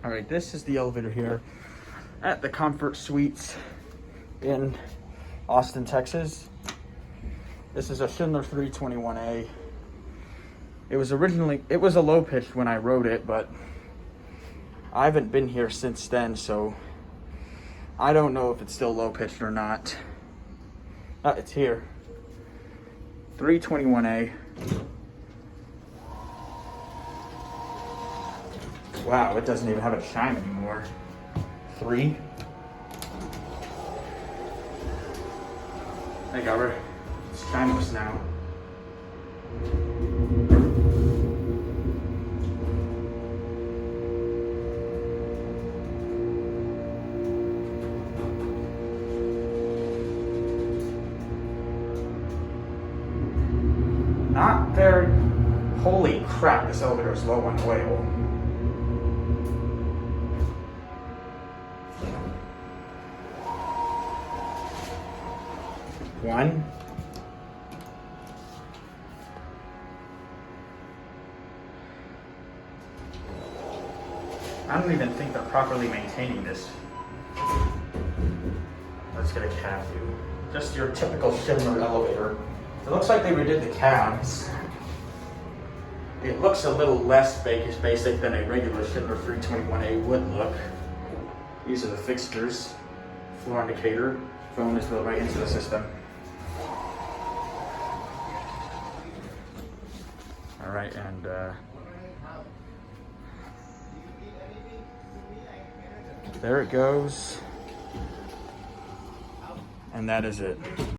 All right, this is the elevator here at the Comfort Suites in Austin, Texas. This is a Schindler 321A. It was a low pitched when I wrote it, but I haven't been here since then, so I don't know if it's still low pitched or not. It's here. 321A. Wow, it doesn't even have a chime anymore. 3. Hey, Gobber. It's chimeless now. Not very. Holy crap, this elevator is low on oil. One. I don't even think they're properly maintaining this. Let's get a cab view. Just your typical Schindler elevator. It looks like they redid the cabs. It looks a little less basic than a regular Schindler 321A would look. These are the fixtures. Floor indicator. Phone is built right into the system. All right, and there it goes. And that is it.